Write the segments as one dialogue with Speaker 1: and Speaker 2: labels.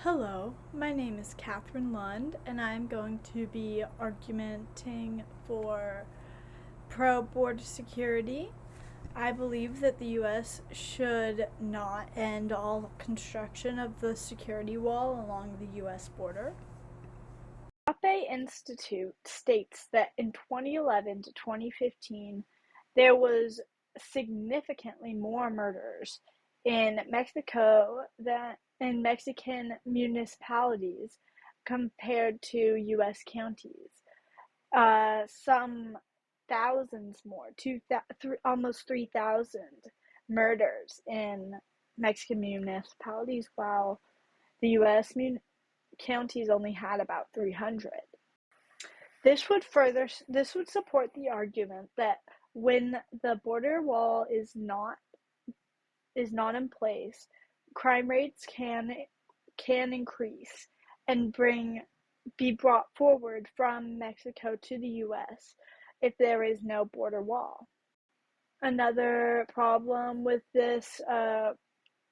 Speaker 1: Hello, my name is Kathryn Lund, and I'm going to be argumenting for pro-border security. I believe that the U.S. should not end all construction of the security wall along the U.S. border. Ingrape Institute states that in 2011 to 2015, there was significantly more murders in Mexico than in Mexican municipalities compared to U.S. counties. Some thousands more, almost 3,000 murders in Mexican municipalities, while the U.S. counties only had about 300. This would support the argument that when the border wall is not in place, crime rates can increase and be brought forward from Mexico to the U.S. if there is no border wall. Another problem with this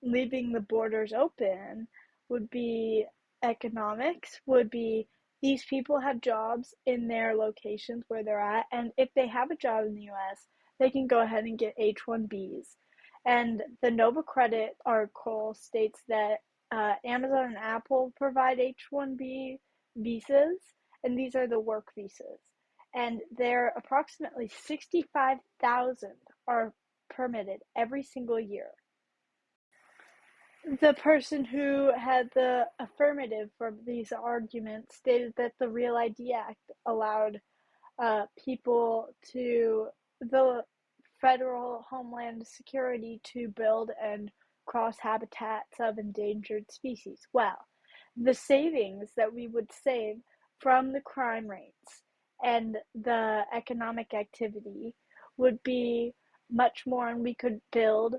Speaker 1: leaving the borders open would be economics, would be these people have jobs in their locations where they're at, and if they have a job in the US, they can go ahead and get H-1Bs. And the Nova Credit article states that Amazon and Apple provide H-1B visas, and these are the work visas. And there approximately 65,000 are permitted every single year. The person who had the affirmative for these arguments stated that the Real ID Act allowed the federal Homeland Security to build and cross habitats of endangered species. Well, the savings that we would save from the crime rates and the economic activity would be much more, and we could build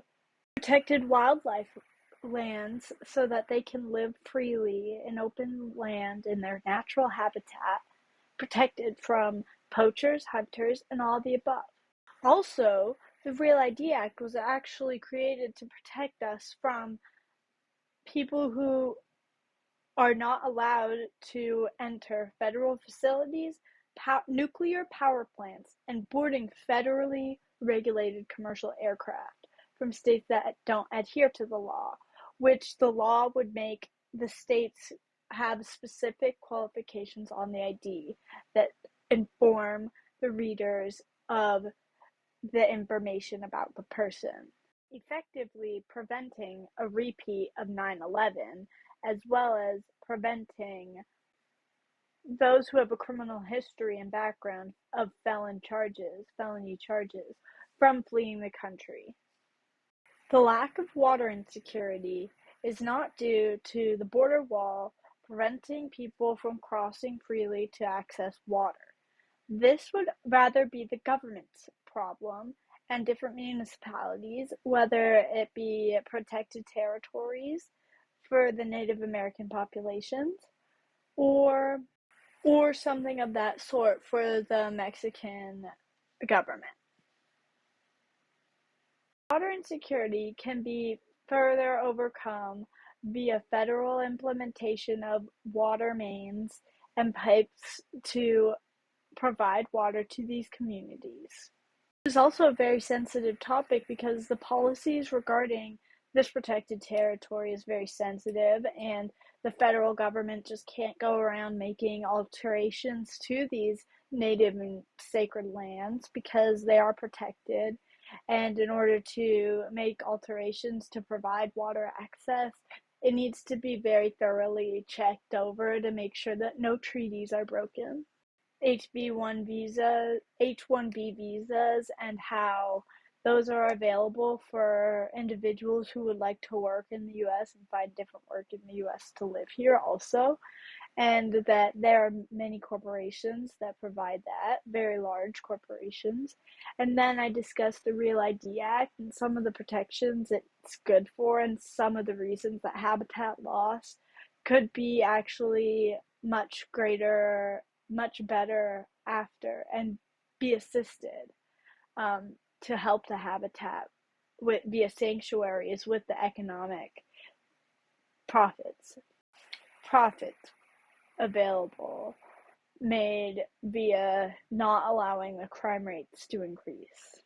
Speaker 1: protected wildlife lands so that they can live freely in open land in their natural habitat, protected from poachers, hunters, and all the above. Also, the Real ID Act was actually created to protect us from people who are not allowed to enter federal facilities, nuclear power plants, and boarding federally regulated commercial aircraft from states that don't adhere to the law, which the law would make the states have specific qualifications on the ID that inform the readers of the information about the person, effectively preventing a repeat of 9/11, as well as preventing those who have a criminal history and background of felony charges, from fleeing the country. The lack of water insecurity is not due to the border wall preventing people from crossing freely to access water. This would rather be the government's problem, and different municipalities, whether it be protected territories for the Native American populations, or something of that sort for the Mexican government. Water insecurity can be further overcome via federal implementation of water mains and pipes to provide water to these communities. This is also a very sensitive topic because the policies regarding this protected territory is very sensitive, and the federal government just can't go around making alterations to these native and sacred lands because they are protected. And in order to make alterations to provide water access, it needs to be very thoroughly checked over to make sure that no treaties are broken. H-1B visas, and how those are available for individuals who would like to work in the U.S. and find different work in the U.S. to live here also, and that there are many corporations that provide that, very large corporations. And then I discussed the Real ID Act and some of the protections it's good for, and some of the reasons that habitat loss could be actually much better after, and be assisted to help the habitat via sanctuaries with the economic profits. profit available made via not allowing the crime rates to increase.